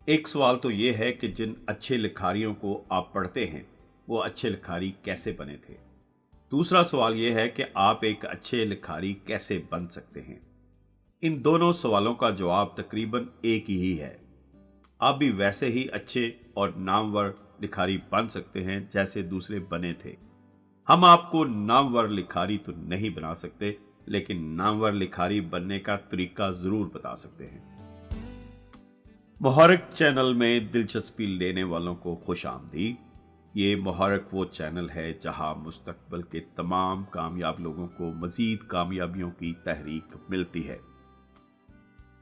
एक सवाल तो ये है कि जिन अच्छे लिखारियों को आप पढ़ते हैं वो अच्छे लिखारी कैसे बने थे। दूसरा सवाल ये है कि आप एक अच्छे लिखारी कैसे बन सकते हैं। इन दोनों सवालों का जवाब तकरीबन एक ही है। आप भी वैसे ही अच्छे और नामवर लिखारी बन सकते हैं जैसे दूसरे बने थे। हम आपको नामवर लिखारी तो नहीं बना सकते, लेकिन नामवर लिखारी बनने का तरीका जरूर बता सकते हैं। मुहर्रिक चैनल में दिलचस्पी लेने वालों को खुश आमदीद। ये मुहर्रिक वो चैनल है जहां मुस्तकबिल के तमाम कामयाब लोगों को मजीद कामयाबियों की तहरीक मिलती है।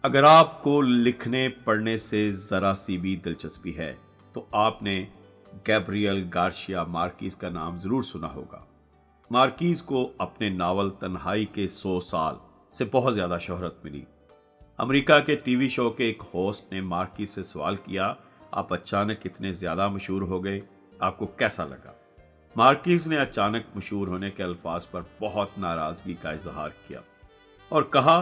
अगर आपको लिखने पढ़ने से ज़रा सी भी दिलचस्पी है तो आपने गैब्रियल गार्शिया मार्कीज का नाम ज़रूर सुना होगा। मार्कीज को अपने नावल तन्हाई के 100 साल से बहुत ज़्यादा शोहरत मिली। अमेरिका के टीवी शो के एक होस्ट ने मार्कीज से सवाल किया, आप अचानक इतने ज़्यादा मशहूर हो गए, आपको कैसा लगा? मार्कीज ने अचानक मशहूर होने के अल्फाज पर बहुत नाराज़गी का इजहार किया और कहा,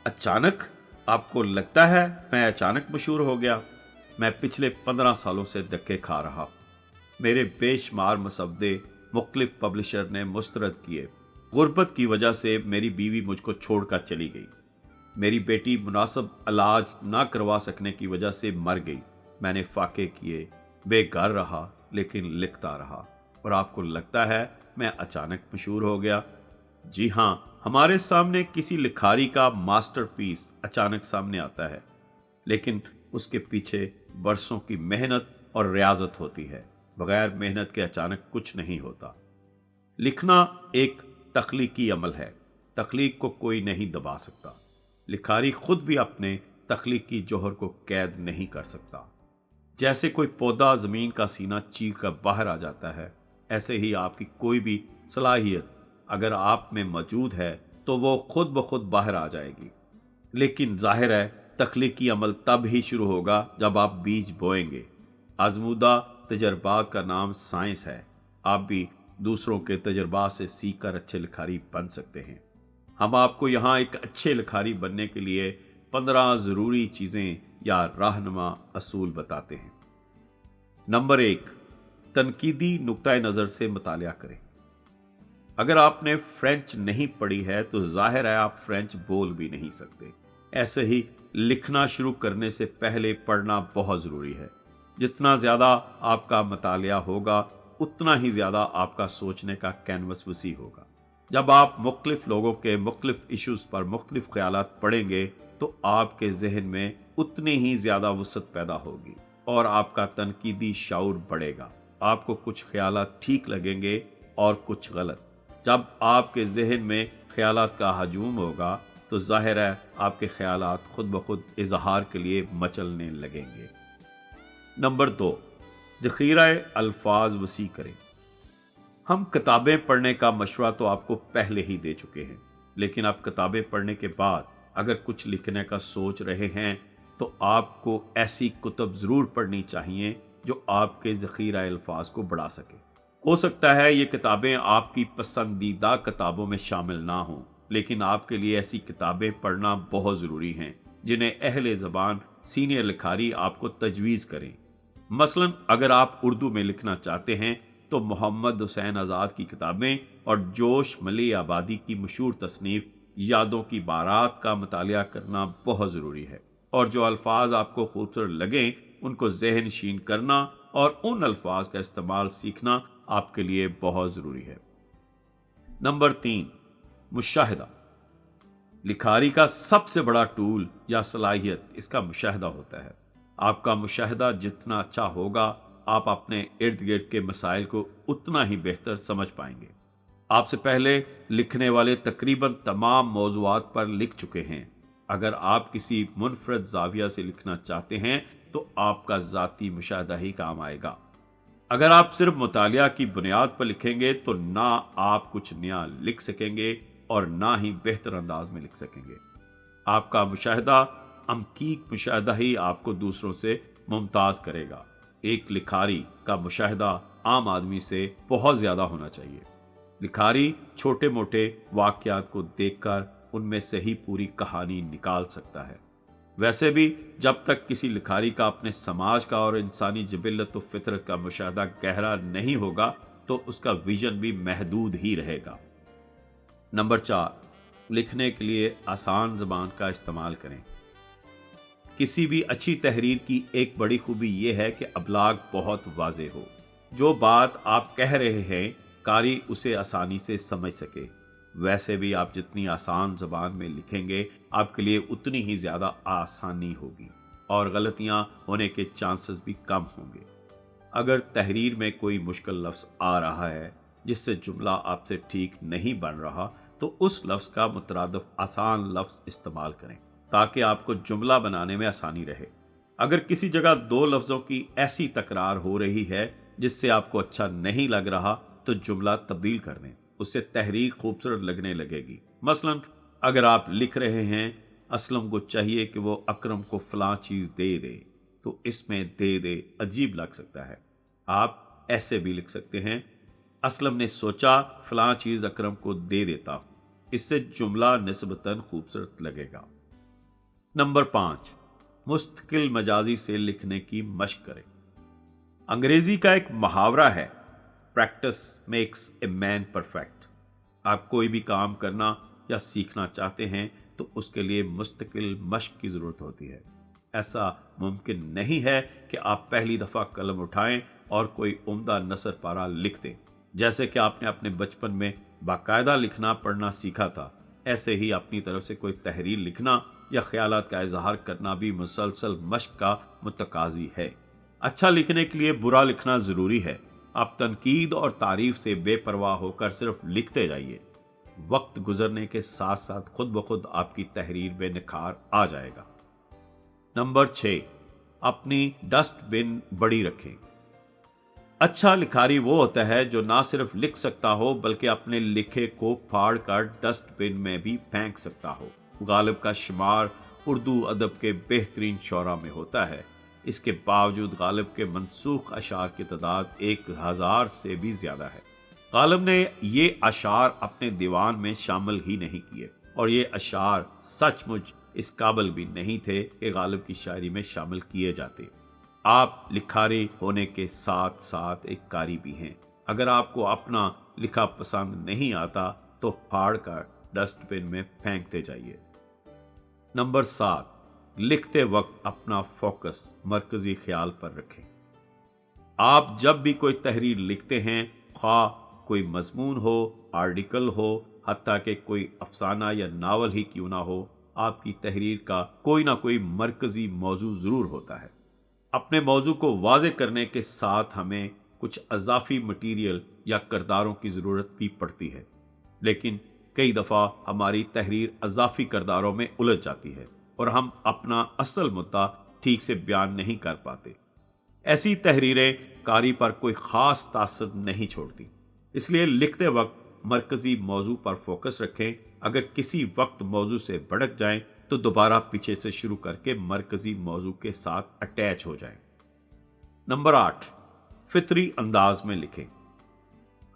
अचानक? आपको लगता है मैं अचानक मशहूर हो गया? मैं पिछले 15 सालों से धक्के खा रहा। मेरे बेशुमार मसवदे मुख्तलिफ पब्लिशर ने मुस्तरद किए। गुर्बत की वजह से मेरी बीवी मुझको छोड़कर चली गई। मेरी बेटी मुनासिब इलाज ना करवा सकने की वजह से मर गई। मैंने फाके किए, बेघर रहा, लेकिन लिखता रहा। और आपको लगता है मैं अचानक मशहूर हो गया? जी हाँ, हमारे सामने किसी लिखारी का मास्टरपीस अचानक सामने आता है, लेकिन उसके पीछे बरसों की मेहनत और रियाजत होती है। बगैर मेहनत के अचानक कुछ नहीं होता। लिखना एक तख्लीकी अमल है। तख्लीक को कोई नहीं दबा सकता। लिखारी खुद भी अपने तख्लीकी जौहर को कैद नहीं कर सकता। जैसे कोई पौधा ज़मीन का सीना चीर कर बाहर आ जाता है, ऐसे ही आपकी कोई भी सलाहियत अगर आप में मौजूद है तो वो खुद ब खुद बाहर आ जाएगी। लेकिन जाहिर है तख्लीकी अमल तब ही शुरू होगा जब आप बीज बोएंगे। आजमूदा तजर्बात का नाम साइंस है। आप भी दूसरों के तजर्बात से सीख कर अच्छे लिखारी बन सकते हैं। हम आपको यहाँ एक अच्छे लिखारी बनने के लिए 15 ज़रूरी चीज़ें या रहनुमा असूल बताते हैं। नंबर 1, तनकीदी नुक्ताए नज़र से मुतालिया करें। अगर आपने फ्रेंच नहीं पढ़ी है तो जाहिर है आप फ्रेंच बोल भी नहीं सकते। ऐसे ही लिखना शुरू करने से पहले पढ़ना बहुत ज़रूरी है। जितना ज़्यादा आपका मुतालिया होगा उतना ही ज़्यादा आपका सोचने का कैनवस वसी होगा। जब आप मुख्तलिफ लोगों के मुख्तलिफ इश्यूज़ पर मुख्तलिफ ख्यालात पढ़ेंगे तो आपके जहन में उतनी ही ज़्यादा वसअत पैदा होगी और आपका तनकीदी शाऊर बढ़ेगा। आपको कुछ ख्यालात ठीक लगेंगे और कुछ गलत। जब आपके जहन में ख्यालात का हजूम होगा तो जाहिर है आपके ख्यालात खुद ब खुद इजहार के लिए मचलने लगेंगे। नंबर 2, ज़ख़ीरा अल्फाज वसी करें। हम किताबें पढ़ने का मशवरा तो आपको पहले ही दे चुके हैं, लेकिन आप किताबें पढ़ने के बाद अगर कुछ लिखने का सोच रहे हैं तो आपको ऐसी कुतुब ज़रूर पढ़नी चाहिए जो आपके ज़ख़ीरा अल्फाज को बढ़ा सके। हो सकता है ये किताबें आपकी पसंदीदा किताबों में शामिल ना हों, लेकिन आपके लिए ऐसी किताबें पढ़ना बहुत ज़रूरी हैं जिन्हें अहले ज़बान सीनियर लिखारी आपको तजवीज़ करें। मसलन अगर आप उर्दू में लिखना चाहते हैं तो मोहम्मद हुसैन आज़ाद की किताबें और जोश मली आबादी की मशहूर तसनीफ़ यादों की बारात का मुतालिया करना बहुत ज़रूरी है। और जो अल्फाज आपको खूबसूरत लगें उनको ज़हन नशीन करना और उन अल्फाज का इस्तेमाल सीखना आपके लिए बहुत ज़रूरी है। नंबर 3, मुशाहिदा। लिखारी का सबसे बड़ा टूल या सलाहियत इसका मुशाहिदा होता है। आपका मुशाहिदा जितना अच्छा होगा आप अपने इर्द गिर्द के मसाइल को उतना ही बेहतर समझ पाएंगे। आपसे पहले लिखने वाले तकरीबन तमाम मौज़ूआत पर लिख चुके हैं। अगर आप किसी मुनफरद ज़ाविया से लिखना चाहते हैं तो आपका ज़ाती मुशाहिदा ही काम आएगा। अगर आप सिर्फ मुतालिया की बुनियाद पर लिखेंगे तो ना आप कुछ नया लिख सकेंगे और ना ही बेहतर अंदाज में लिख सकेंगे। आपका मुशाहिदा, अमकीक मुशाहिदा ही आपको दूसरों से मुमताज़ करेगा। एक लिखारी का मुशाहिदा आम आदमी से बहुत ज़्यादा होना चाहिए। लिखारी छोटे मोटे वाक़यात को देखकर उनमें से ही पूरी कहानी निकाल सकता है। वैसे भी जब तक किसी लिखारी का अपने समाज का और इंसानी जिबिल्लत व फितरत का मुशाहदा गहरा नहीं होगा तो उसका विजन भी महदूद ही रहेगा। नंबर 4, लिखने के लिए आसान ज़बान का इस्तेमाल करें। किसी भी अच्छी तहरीर की एक बड़ी खूबी यह है कि अबलाग बहुत वाज़े हो। जो बात आप कह रहे हैं कारी उसे आसानी से समझ सके। वैसे भी आप जितनी आसान ज़बान में लिखेंगे आपके लिए उतनी ही ज़्यादा आसानी होगी और गलतियां होने के चांसेस भी कम होंगे। अगर तहरीर में कोई मुश्किल लफ्ज़ आ रहा है जिससे जुमला आपसे ठीक नहीं बन रहा तो उस लफ्ज़ का मुतरादिफ आसान लफ्ज़ इस्तेमाल करें ताकि आपको जुमला बनाने में आसानी रहे। अगर किसी जगह दो लफ्ज़ों की ऐसी तकरार हो रही है जिससे आपको अच्छा नहीं लग रहा तो जुमला तब्दील कर दें, उससे तहरीर खूबसूरत लगने लगेगी। मसलन अगर आप लिख रहे हैं असलम को चाहिए कि वो अकरम को फलां चीज़ दे दे तो इसमें दे दे अजीब लग सकता है। आप ऐसे भी लिख सकते हैं असलम ने सोचा फलां चीज़ अकरम को दे देता हूँ। इससे जुमला निस्बतन खूबसूरत लगेगा। नंबर 5, मुस्तकिल मजाजी से लिखने की मशक करें। अंग्रेजी का एक मुहावरा है, practice makes a man perfect. आप कोई भी काम करना या सीखना चाहते हैं तो उसके लिए मुस्तकिल मशक की ज़रूरत होती है। ऐसा मुमकिन नहीं है कि आप पहली दफ़ा कलम उठाएं और कोई उम्दा नसर पारा लिख दें। जैसे कि आपने अपने बचपन में बाकायदा लिखना पढ़ना सीखा था, ऐसे ही अपनी तरफ से कोई तहरीर लिखना या ख्यालात का इजहार करना भी मुसलसल मशक का मुतकाजी है। अच्छा लिखने के लिए बुरा लिखना ज़रूरी है। आप तनकीद और तारीफ से बेपरवाह होकर सिर्फ लिखते जाइए। वक्त गुजरने के साथ साथ खुद ब खुद आपकी तहरीर में निखार आ जाएगा। नंबर 6, अपनी डस्टबिन बड़ी रखें। अच्छा लिखारी वो होता है जो ना सिर्फ लिख सकता हो बल्कि अपने लिखे को फाड़ कर डस्टबिन में भी फेंक सकता हो। गालिब का शुमार उर्दू अदब के बेहतरीन शौरा में होता है। इसके बावजूद गालिब के मनसूख अशार की तादाद 1000 से भी ज़्यादा है। गालिब ने ये अशार अपने दीवान में शामिल ही नहीं किए और ये अशार सचमुच इस काबिल भी नहीं थे कि गालिब की शायरी में शामिल किए जाते। आप लिखारी होने के साथ साथ एक कारी भी हैं। अगर आपको अपना लिखा पसंद नहीं आता तो फाड़ कर डस्टबिन में फेंकते जाइए। नंबर 7, लिखते वक्त अपना फोकस मरकजी ख्याल पर रखें। आप जब भी कोई तहरीर लिखते हैं, ख्वाह कोई मजमून हो, आर्टिकल हो, हत्ता कि कोई अफसाना या नावल ही क्यों ना हो, आपकी तहरीर का कोई ना कोई मरकजी मौजू ज़रूर होता है। अपने मौजू को वाज़े करने के साथ हमें कुछ अजाफी मटीरियल या किरदारों की ज़रूरत भी पड़ती है, लेकिन कई दफ़ा हमारी तहरीर अजाफी किरदारों में उलझ जाती है और हम अपना असल मुद्दा ठीक से बयान नहीं कर पाते। ऐसी तहरीरें कारी पर कोई ख़ास तासर नहीं छोड़ती। इसलिए लिखते वक्त मरकजी मौजू पर फोकस रखें। अगर किसी वक्त मौजू से भड़क जाएं तो दोबारा पीछे से शुरू करके मरकजी मौजू के साथ अटैच हो जाएं। नंबर 8, फितरी अंदाज में लिखें।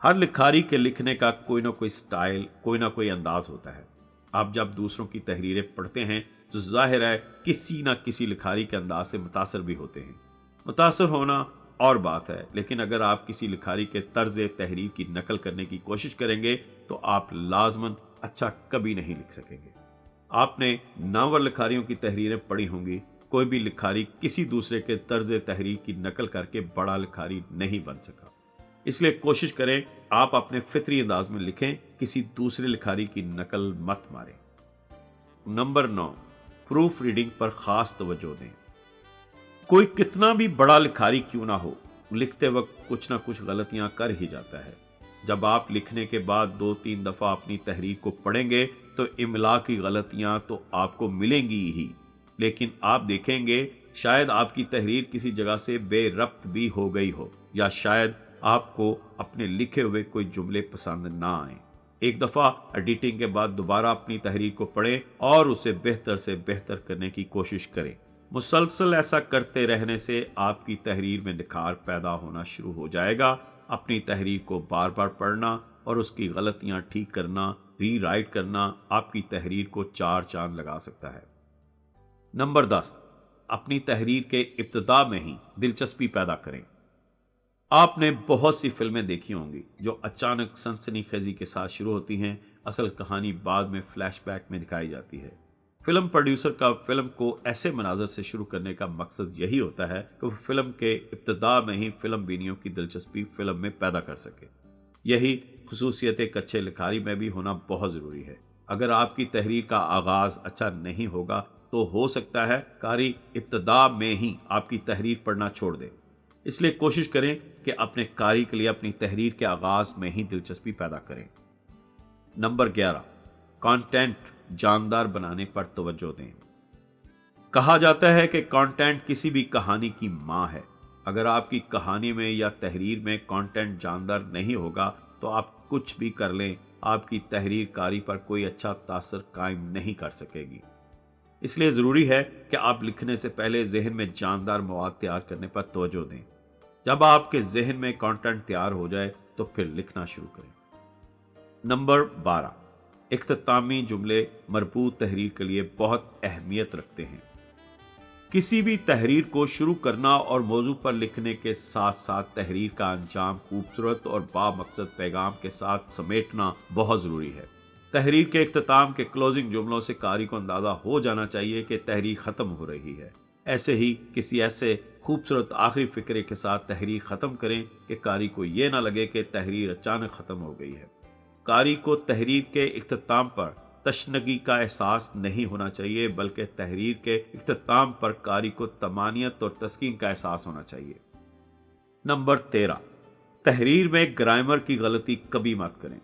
हर लिखारी के लिखने का कोई ना कोई स्टाइल, कोई ना कोई अंदाज होता है। आप जब दूसरों की तहरीरें पढ़ते हैं तो जाहिर है किसी ना किसी लिखारी के अंदाज से मुतासर भी होते हैं। मुतासर होना और बात है, लेकिन अगर आप किसी लिखारी के तर्ज तहरीर की नकल करने की कोशिश करेंगे तो आप लाजमन अच्छा कभी नहीं लिख सकेंगे। आपने नावल लिखारियों की तहरीरें पढ़ी होंगी। कोई भी लिखारी किसी दूसरे के तर्ज तहरीर की नकल करके बड़ा लिखारी नहीं बन सका। इसलिए कोशिश करें आप अपने फितरी अंदाज में लिखें, किसी दूसरे लिखारी की नकल मत मारें। नंबर 9, प्रूफ रीडिंग पर खास तवज्जो दें। कोई कितना भी बड़ा लिखारी क्यों ना हो, लिखते वक्त कुछ ना कुछ गलतियां कर ही जाता है। जब आप लिखने के बाद 2-3 दफ़ा अपनी तहरीर को पढ़ेंगे तो इमला की गलतियां तो आपको मिलेंगी ही, लेकिन आप देखेंगे शायद आपकी तहरीर किसी जगह से बेरब्त भी हो गई हो, या शायद आपको अपने लिखे हुए कोई जुमले पसंद ना आए। एक दफ़ा एडिटिंग के बाद दोबारा अपनी तहरीर को पढ़ें और उसे बेहतर से बेहतर करने की कोशिश करें। मुसलसल ऐसा करते रहने से आपकी तहरीर में निखार पैदा होना शुरू हो जाएगा। अपनी तहरीर को बार बार पढ़ना और उसकी गलतियां ठीक करना, री राइट करना आपकी तहरीर को 4 चांद लगा सकता है। नंबर 10, अपनी तहरीर के इब्तिदा में ही दिलचस्पी पैदा करें। आपने बहुत सी फिल्में देखी होंगी जो अचानक सनसनीखेजी के साथ शुरू होती हैं, असल कहानी बाद में फ्लैशबैक में दिखाई जाती है। फिल्म प्रोड्यूसर का फिल्म को ऐसे मनाजर से शुरू करने का मकसद यही होता है कि वो फिल्म के इब्तिदा में ही फिल्म बीनियों की दिलचस्पी फिल्म में पैदा कर सके। यही खुसूसियत एक अच्छे लिखारी में भी होना बहुत ज़रूरी है। अगर आपकी तहरीर का आगाज़ अच्छा नहीं होगा तो हो सकता है कारी इब्तिदा में ही आपकी तहरीर पढ़ना छोड़ दे। इसलिए कोशिश करें कि अपने कारी के लिए अपनी तहरीर के आगाज़ में ही दिलचस्पी पैदा करें। नंबर 11, कंटेंट जानदार बनाने पर तवज्जो दें। कहा जाता है कि कंटेंट किसी भी कहानी की मां है। अगर आपकी कहानी में या तहरीर में कंटेंट जानदार नहीं होगा तो आप कुछ भी कर लें, आपकी तहरीर कारी पर कोई अच्छा तासर कायम नहीं कर सकेगी। इसलिए ज़रूरी है कि आप लिखने से पहले जहन में जानदार मवाद तैयार करने पर तवज्जो दें। जब आपके जहन में कंटेंट तैयार हो जाए तो फिर लिखना शुरू करें। नंबर 12, इख्तितामी जुमले मरबूत तहरीर के लिए बहुत अहमियत रखते हैं। किसी भी तहरीर को शुरू करना और मौजू पर लिखने के साथ साथ तहरीर का अंजाम खूबसूरत और बामकसद पैगाम के साथ समेटना बहुत ज़रूरी है। तहरीर के इख्तिताम के क्लोजिंग जुमलों से कारी को अंदाज़ा हो जाना चाहिए कि तहरीर ख़त्म हो रही है। ऐसे ही किसी ऐसे खूबसूरत आखिरी फिक्रे के साथ तहरीर ख़त्म करें कि कारी को ये ना लगे कि तहरीर अचानक ख़त्म हो गई है। कारी को तहरीर के इख्तिताम पर तशनगी का एहसास नहीं होना चाहिए, बल्कि तहरीर के इख्तिताम पर कारी को तमानियत और तस्कीन का एहसास होना चाहिए। नंबर 13, तहरीर में ग्रामर की गलती कभी मत करें।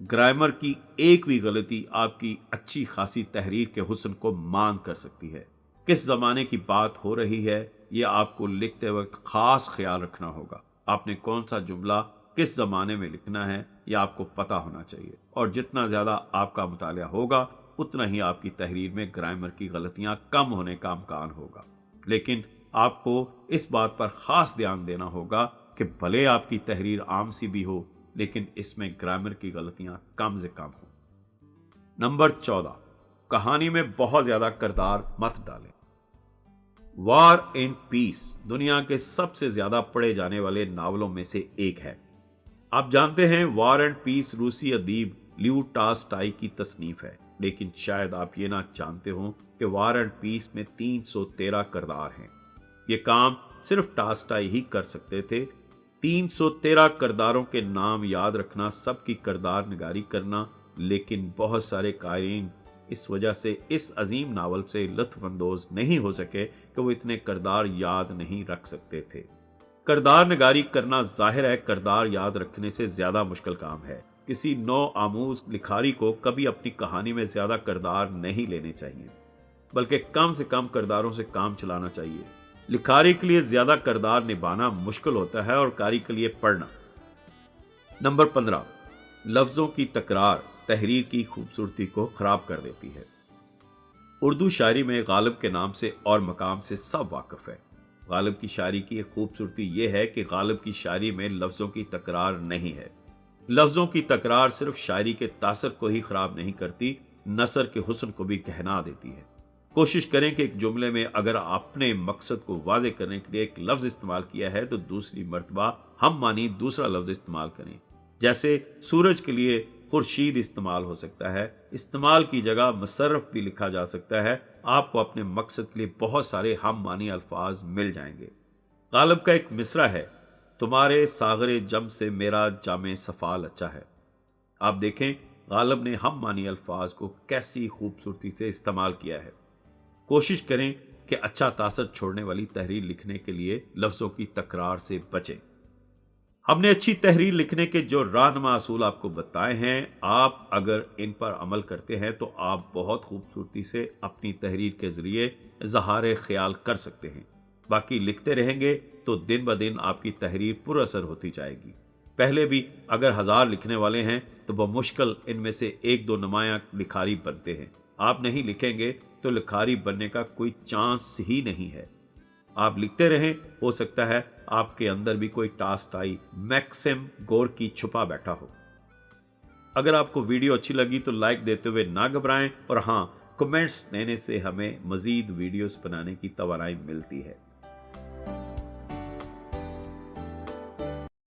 ग्रामर की एक भी गलती आपकी अच्छी खासी तहरीर के हुस्न को मान कर सकती है। किस ज़माने की बात हो रही है यह आपको लिखते वक्त ख़ास ख्याल रखना होगा। आपने कौन सा जुमला किस ज़माने में लिखना है यह आपको पता होना चाहिए, और जितना ज़्यादा आपका मुतालिया होगा उतना ही आपकी तहरीर में ग्रामर की गलतियाँ कम होने का इम्कान होगा। लेकिन आपको इस बात पर ख़ास ध्यान देना होगा कि भले आपकी तहरीर आम सी भी हो, लेकिन इसमें ग्रामर की गलतियाँ कम से कम हो। नंबर 14, कहानी में बहुत ज़्यादा किरदार मत डालें। वॉर एंड पीस दुनिया के सबसे ज़्यादा पढ़े जाने वाले नावलों में से एक है। आप जानते हैं वॉर एंड पीस रूसी अदीब लियो टॉल्स्टॉय की तसनीफ है, लेकिन शायद आप ये ना जानते हो कि वॉर एंड पीस में 313 किरदार हैं। ये काम सिर्फ टॉल्स्टॉय ही कर सकते थे। 313 किरदारों के नाम याद रखना, सबकी किरदार निगारी करना, लेकिन बहुत सारे कारीन इस वजह से इस अजीम नावल से लुत्फ़अंदोज़ नहीं हो सके कि वो इतने किरदार याद नहीं रख सकते थे। किरदार निगारी करना जाहिर है किरदार याद रखने से ज़्यादा मुश्किल काम है। किसी नौ आमूज लिखारी को कभी अपनी कहानी में ज़्यादा किरदार नहीं लेने चाहिए, बल्कि कम से कम किरदारों से काम चलाना चाहिए। लिखारी के लिए ज़्यादा किरदार निभाना मुश्किल होता है और कारी के लिए पढ़ना। नंबर 15, लफ्ज़ों की तकरार तहरीर की खूबसूरती को ख़राब कर देती है। उर्दू शायरी में गालिब के नाम से और मकाम से सब वाकिफ़ है। गालिब की शायरी की एक खूबसूरती यह है कि गालिब की शायरी में लफ्ज़ों की तकरार नहीं है। लफ्ज़ों की तकरार सिर्फ शायरी के तासर को ही ख़राब नहीं करती, नसर के हुस्न को भी गहना देती है। कोशिश करें कि एक जुमले में अगर आपने मकसद को वाज़े करने के लिए एक लफ्ज़ इस्तेमाल किया है तो दूसरी मर्तबा हम मानी दूसरा लफ्ज़ इस्तेमाल करें। जैसे सूरज के लिए खुर्शीद इस्तेमाल हो सकता है, इस्तेमाल की जगह मुसर्रफ भी लिखा जा सकता है। आपको अपने मकसद के लिए बहुत सारे हम मानी अल्फाज मिल जाएंगे। गालिब का एक मिसरा है, तुम्हारे सागरे जम से मेरा जामे सफाल अच्छा है। आप देखें गालिब ने हम मानी अल्फाज को कैसी खूबसूरती से इस्तेमाल किया है। कोशिश करें कि अच्छा तासर छोड़ने वाली तहरीर लिखने के लिए लफ्ज़ों की तकरार से बचें। हमने अच्छी तहरीर लिखने के जो राहनुमा असूल आपको बताए हैं, आप अगर इन पर अमल करते हैं तो आप बहुत खूबसूरती से अपनी तहरीर के ज़रिए इज़हार ख्याल कर सकते हैं। बाकी लिखते रहेंगे तो दिन ब दिन आपकी तहरीर पुरअसर होती जाएगी। पहले भी अगर 1000 लिखने वाले हैं तो बमुश्किल इनमें से 1-2 नुमायाँ लिखारी बनते हैं। आप नहीं लिखेंगे तो लिखारी बनने का कोई चांस ही नहीं है। आप लिखते रहें, हो सकता है आपके अंदर भी कोई टॉल्स्टॉय, मैक्सिम गोर्की छुपा बैठा हो। अगर आपको वीडियो अच्छी लगी तो लाइक देते हुए ना घबराएं, और हाँ, کمنٹس دینے سے ہمیں مزید ویڈیوز بنانے کی توانائی ملتی ہے۔